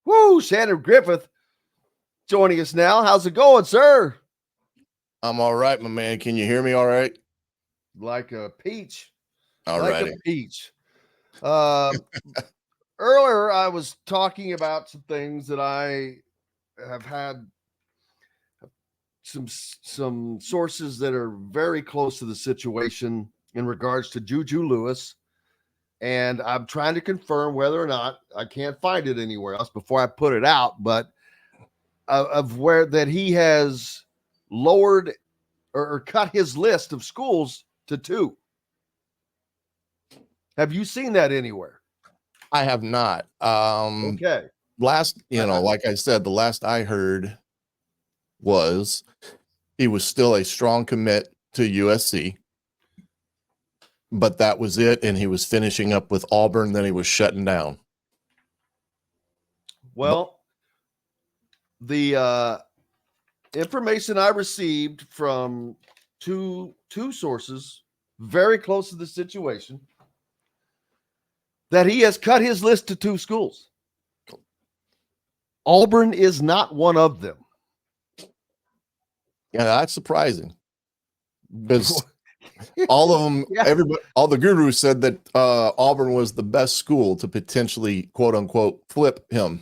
Woo, Shannon Griffith joining us now. How's it going, sir? I'm all right, my man. Can you hear me all right? Like a peach. All Like righty. a peach. Earlier, I was talking about some things that I have had some sources that are very close to the situation in regards to Juju Lewis. And I'm trying to confirm whether or not I can't find it anywhere else before I put it out, but of where that he has lowered or cut his list of schools to 2. Have you seen that anywhere? I have not. Okay. Last, like I said, the last I heard was he was still a strong commit to USC, but that was it. And he was finishing up with Auburn. Then he was shutting down. Well, the information I received from two sources very close to the situation, that he has cut his list to 2 schools. Auburn is not one of them. Yeah, that's surprising. Because all of them, everybody, all the gurus said that Auburn was the best school to potentially, quote unquote, flip him.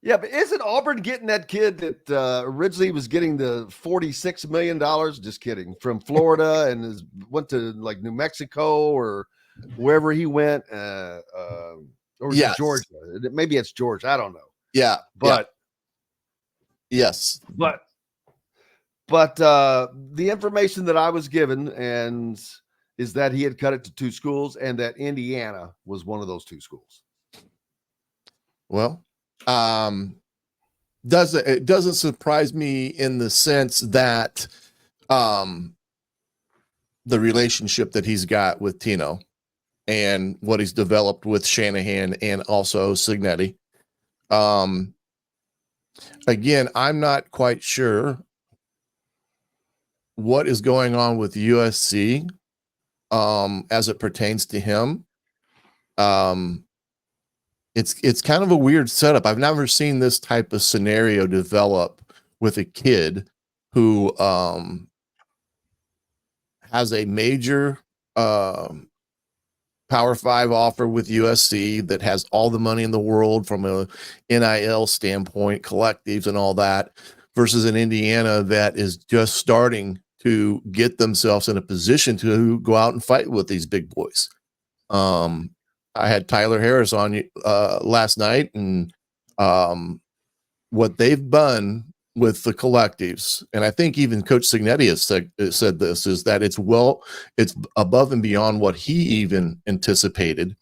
Yeah, but isn't Auburn getting that kid that originally was getting the $46 million? Just kidding. From Florida and went to like New Mexico or wherever he went. Or yes. Georgia. Maybe it's Georgia. I don't know. Yeah. But yes. But the information that I was given is that he had cut it to 2 schools and that Indiana was one of those 2 schools. Well, it doesn't surprise me in the sense that the relationship that he's got with Tino and what he's developed with Shanahan and also Cetti. Again, I'm not quite sure what is going on with USC as it pertains to him. It's kind of a weird setup. I've never seen this type of scenario develop with a kid who has a major Power 5 offer with USC that has all the money in the world from a NIL standpoint, collectives and all that, versus an Indiana that is just starting to get themselves in a position to go out and fight with these big boys. I had Tyler Harris on last night, and what they've done with the collectives, and I think even Coach Cetti has said this, is that it's above and beyond what he even anticipated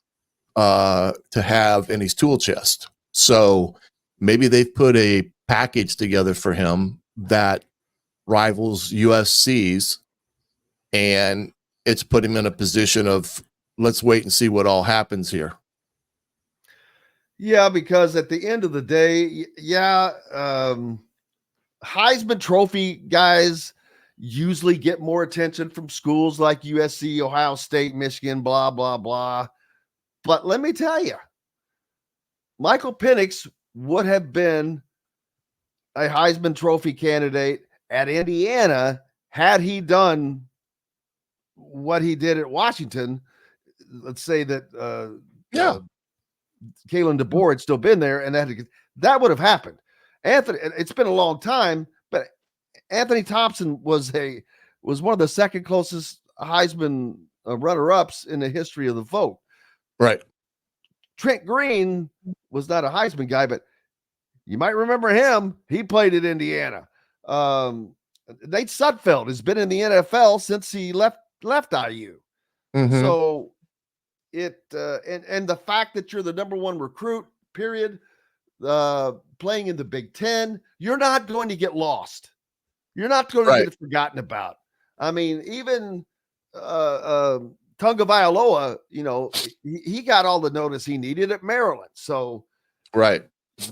to have in his tool chest. So maybe they've put a package together for him that rivals USC's, and it's put him in a position of, let's wait and see what all happens here. Yeah, because at the end of the day, Heisman Trophy guys usually get more attention from schools like USC, Ohio State, Michigan, blah, blah, blah. But let me tell you, Michael Penix would have been a Heisman Trophy candidate at Indiana had he done what he did at Washington. Let's say that Kalen DeBoer had still been there, and that would have happened. Anthony, it's been a long time, but Anthony Thompson was one of the second closest Heisman runner-ups in the history of the vote. Right. Trent Green was not a Heisman guy, but you might remember him. He played at Indiana. Nate Sudfeld has been in the NFL since he left IU. Mm-hmm. So and the fact that you're the number 1 recruit, period, playing in the Big Ten, you're not going to get lost. You're not going to get forgotten about. I mean, even Tunga Vailoa, he got all the notice he needed at Maryland. So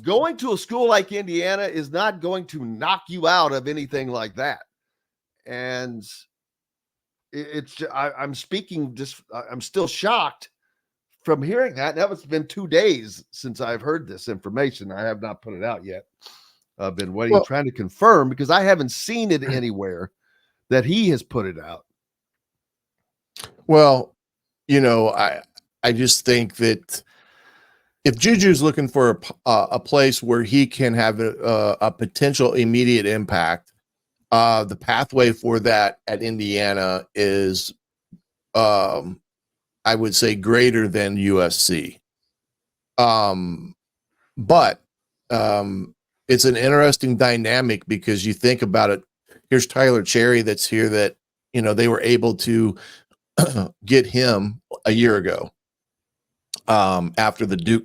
going to a school like Indiana is not going to knock you out of anything like that. And I'm speaking I'm still shocked from hearing that was been 2 days since I've heard this information. I have not put it out yet. I've been waiting, trying to confirm, because I haven't seen it anywhere that he has put it out. Well, I just think that if Juju's looking for a place where he can have a potential immediate impact, the pathway for that at Indiana is, I would say, greater than USC. But it's an interesting dynamic, because you think about it. Here's Tyler Cherry that's here, that, they were able to get him a year ago, after the Duke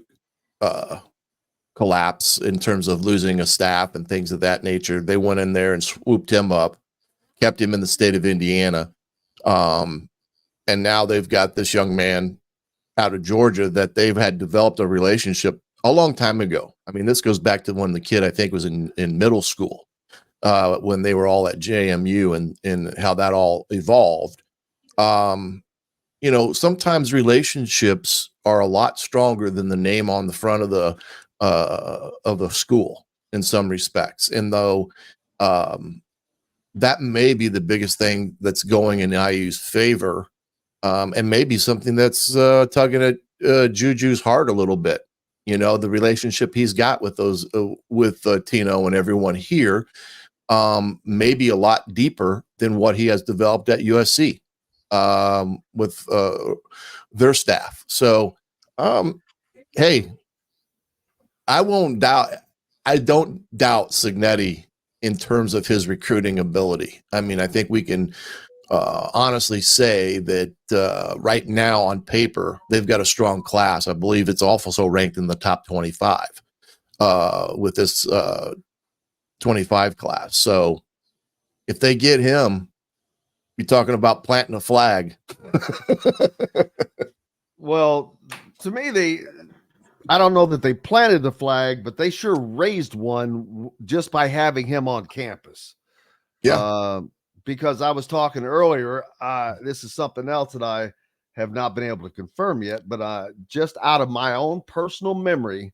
collapse in terms of losing a staff and things of that nature. They went in there and swooped him up, kept him in the state of Indiana. And now they've got this young man out of Georgia that they've had developed a relationship a long time ago. I mean, this goes back to when the kid, I think, was in middle school, when they were all at JMU, and how that all evolved. Sometimes relationships are a lot stronger than the name on the front of the school in some respects. And though that may be the biggest thing that's going in IU's favor, and maybe something that's tugging at Juju's heart a little bit. The relationship he's got with Tino and everyone here, may be a lot deeper than what he has developed at USC with their staff. So, hey, I don't doubt Cignetti in terms of his recruiting ability. I mean, I think we can honestly say that right now on paper, they've got a strong class. I believe it's also ranked in the top 25 with this 25 class. So if they get him, you're talking about planting a flag. Well, to me, I don't know that they planted the flag, but they sure raised one just by having him on campus. Yeah. Because I was talking earlier, this is something else that I have not been able to confirm yet, but just out of my own personal memory,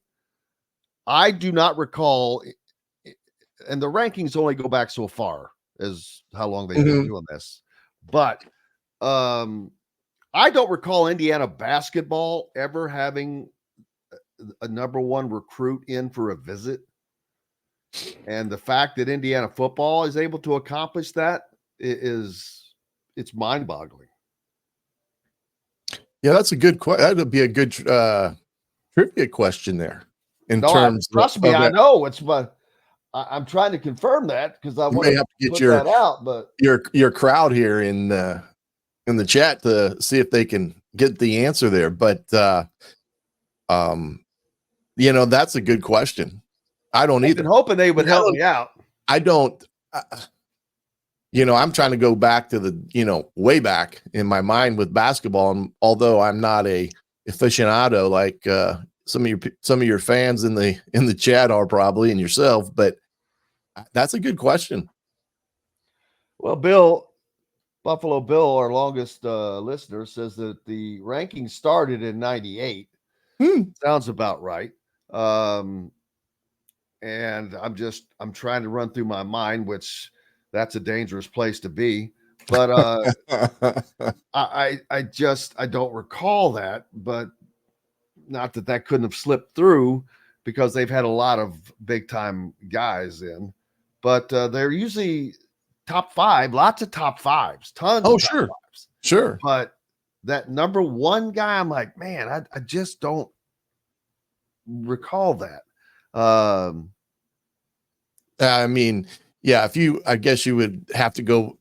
I do not recall, and the rankings only go back so far as how long they've been doing this, but I don't recall Indiana basketball ever having a number one recruit in for a visit. And the fact that Indiana football is able to accomplish that it's mind-boggling. Yeah, that's a good question. That would be a good trivia question there. Trust me, I know it's, but I'm trying to confirm that because I want to have to get that out. But your crowd here in the chat to see if they can get the answer there. But that's a good question. I don't either. I've been hoping they would help me out. I don't. I'm trying to go back to the, way back in my mind with basketball. And although I'm not a aficionado like some of your fans in the chat are probably, and yourself, but that's a good question. Well, Buffalo Bill, our longest listener, says that the ranking started in 98. Sounds about right. And I'm trying to run through my mind, which that's a dangerous place to be. But I don't recall that, but not that couldn't have slipped through because they've had a lot of big time guys in, but they're usually top five, lots of top fives, tons of top fives. Sure. But that number one guy, I'm like, man, I just don't recall that. I mean, yeah, I guess you would have to go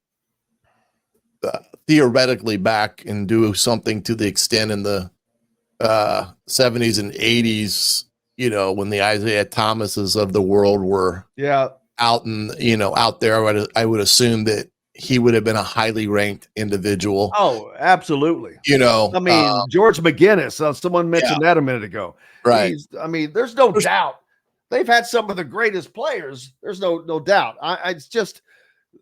theoretically back and do something to the extent in the 70s and 80s, when the Isaiah Thomases of the world were out there. I would assume that he would have been a highly ranked individual. Oh, absolutely. I mean, George McGinnis, someone mentioned that a minute ago. Right. There's no doubt. They've had some of the greatest players. There's no doubt. It's just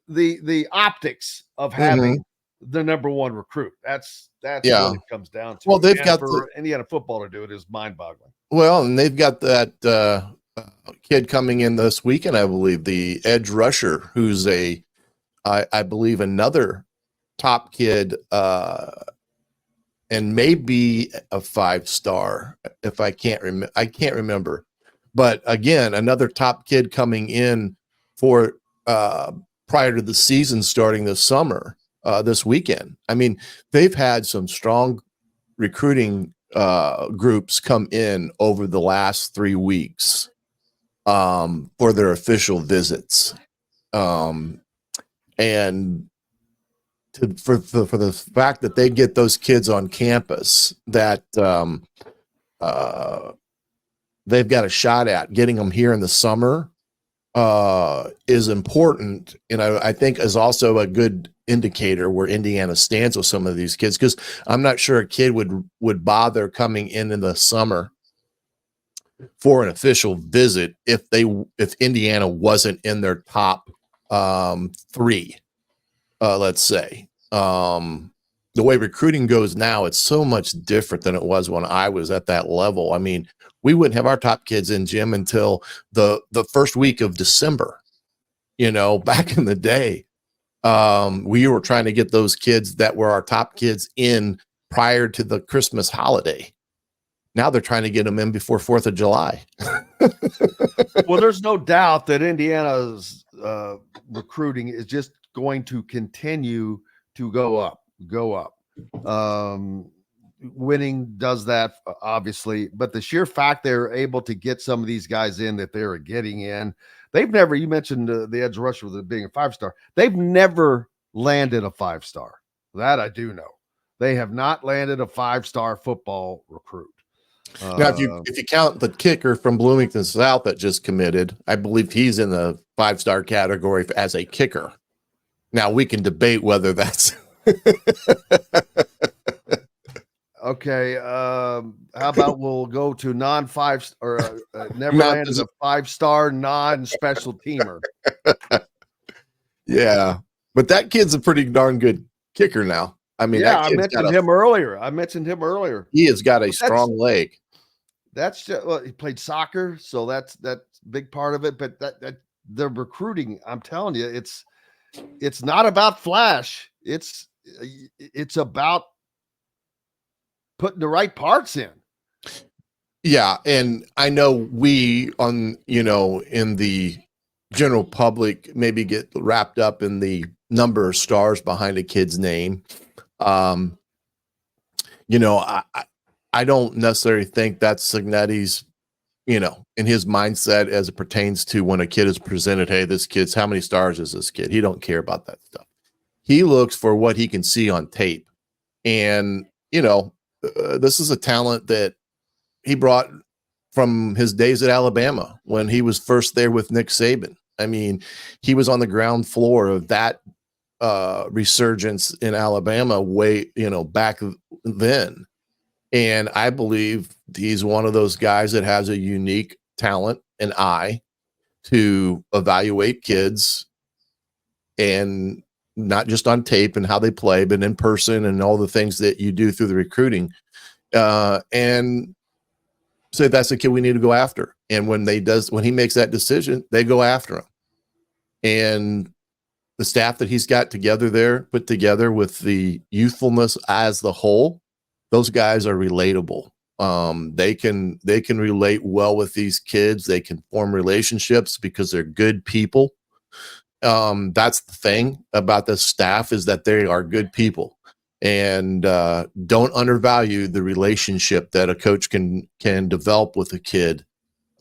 the optics of having the number one recruit. That's Yeah. what it comes down to. Well, they've And got for Indiana football to do it is mind-boggling. Well, and they've got that kid coming in this weekend, I believe, the edge rusher, who's I believe another top kid, and maybe a 5-star, if I can't remember. But again, another top kid coming in for prior to the season starting this summer, this weekend. I mean, they've had some strong recruiting groups come in over the last 3 weeks for their official visits, and for the fact that they get those kids on campus that they've got a shot at getting them here in the summer is important, and I think is also a good indicator where Indiana stands with some of these kids, because I'm not sure a kid would bother coming in the summer for an official visit if Indiana wasn't in their top 3, let's say. The way recruiting goes now, it's so much different than it was when I was at that level. I mean, we wouldn't have our top kids in gym until the first week of December. Back in the day, we were trying to get those kids that were our top kids in prior to the Christmas holiday. Now they're trying to get them in before 4th of July. Well, there's no doubt that Indiana's recruiting is just going to continue to go up. Winning does that, obviously, but the sheer fact they're able to get some of these guys in that they're getting in, they've never, you mentioned the edge rusher with it being a 5-star. They've never landed a 5-star. That I do know. They have not landed a 5-star football recruit. Now, if you count the kicker from Bloomington South that just committed, I believe he's in the 5-star category as a kicker. Now we can debate whether that's okay. How about we'll go to non-5 or never landed a 5-star non-special teamer. Yeah, but that kid's a pretty darn good kicker now. I mean, yeah, I mentioned him earlier. He has got a strong leg. That's just, well, he played soccer, so that's a big part of it. But that the recruiting, I'm telling you, it's not about flash. It's about putting the right parts in. Yeah, and I know we in the general public maybe get wrapped up in the number of stars behind a kid's name. I don't necessarily think that's Cignetti's, in his mindset as it pertains to when a kid is presented, hey, this kid's, how many stars is this kid? He don't care about that stuff. He looks for what he can see on tape. And, this is a talent that he brought from his days at Alabama when he was first there with Nick Saban. I mean, he was on the ground floor of that resurgence in Alabama back then. And I believe he's one of those guys that has a unique talent and eye to evaluate kids, and not just on tape and how they play, but in person and all the things that you do through the recruiting. And say that's the kid we need to go after. And when he makes that decision, they go after him. And the staff that he's got put together with the youthfulness as the whole, those guys are relatable. They can relate well with these kids. They can form relationships because they're good people. That's the thing about the staff, is that they are good people, and don't undervalue the relationship that a coach can develop with a kid,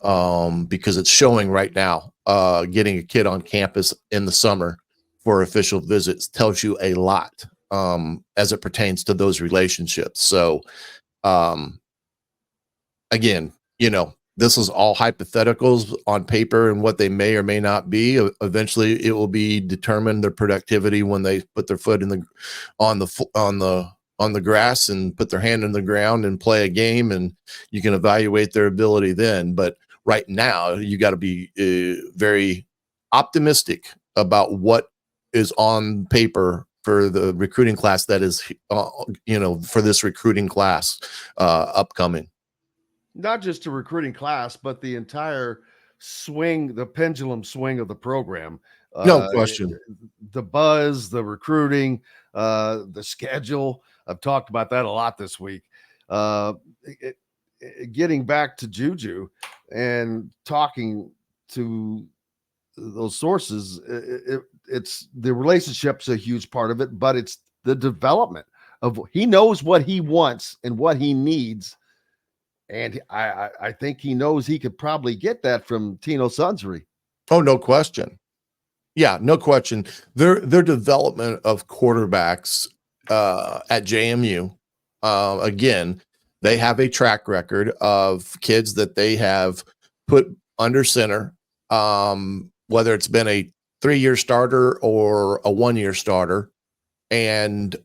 because it's showing right now. Getting a kid on campus in the summer for official visits tells you a lot as it pertains to those relationships. So again, this is all hypotheticals on paper and what they may or may not be. Eventually it will be determined, their productivity, when they put their foot on the grass and put their hand in the ground and play a game, and you can evaluate their ability then. But right now you got to be very optimistic about what is on paper for the recruiting class that is, for this recruiting class upcoming. Not just a recruiting class, but the entire swing, the pendulum swing of the program. No question. The buzz, the recruiting, the schedule. I've talked about that a lot this week. Getting back to Juju and talking to those sources, it's the relationship's a huge part of it, but it's the development of, he knows what he wants and what he needs. And I think he knows he could probably get that from Tino Sunseri. Oh, no question. Yeah, no question. Their development of quarterbacks at JMU, again, they have a track record of kids that they have put under center, whether it's been a 3-year starter or a 1-year starter, and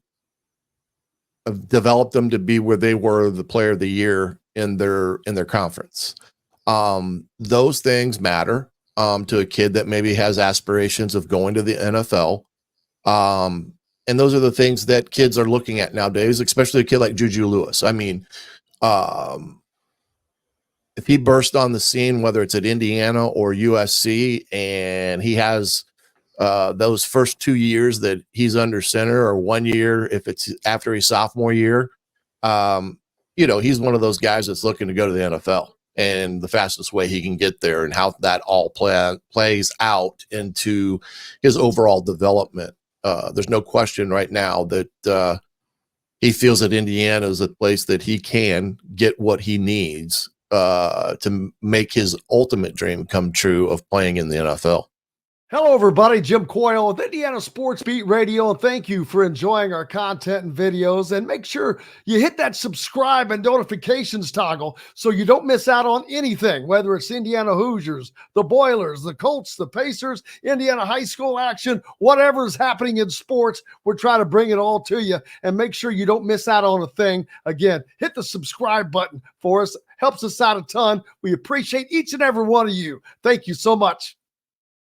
developed them to be where they were the player of the year in their conference. Those things matter to a kid that maybe has aspirations of going to the NFL. And those are the things that kids are looking at nowadays, especially a kid like Juju Lewis. I mean, if he burst on the scene, whether it's at Indiana or USC, and he has those first 2 years that he's under center, or 1 year if it's after his sophomore year, he's one of those guys that's looking to go to the NFL, and the fastest way he can get there and how that all plays out into his overall development. There's no question right now that he feels that Indiana is a place that he can get what he needs to make his ultimate dream come true of playing in the NFL. Hello, everybody. Jim Coyle with Indiana Sports Beat Radio, and thank you for enjoying our content and videos. And make sure you hit that subscribe and notifications toggle so you don't miss out on anything, whether it's Indiana Hoosiers, the Boilers, the Colts, the Pacers, Indiana high school action, whatever's happening in sports. We're trying to bring it all to you, and make sure you don't miss out on a thing. Again, hit the subscribe button for us. Helps us out a ton. We appreciate each and every one of you. Thank you so much.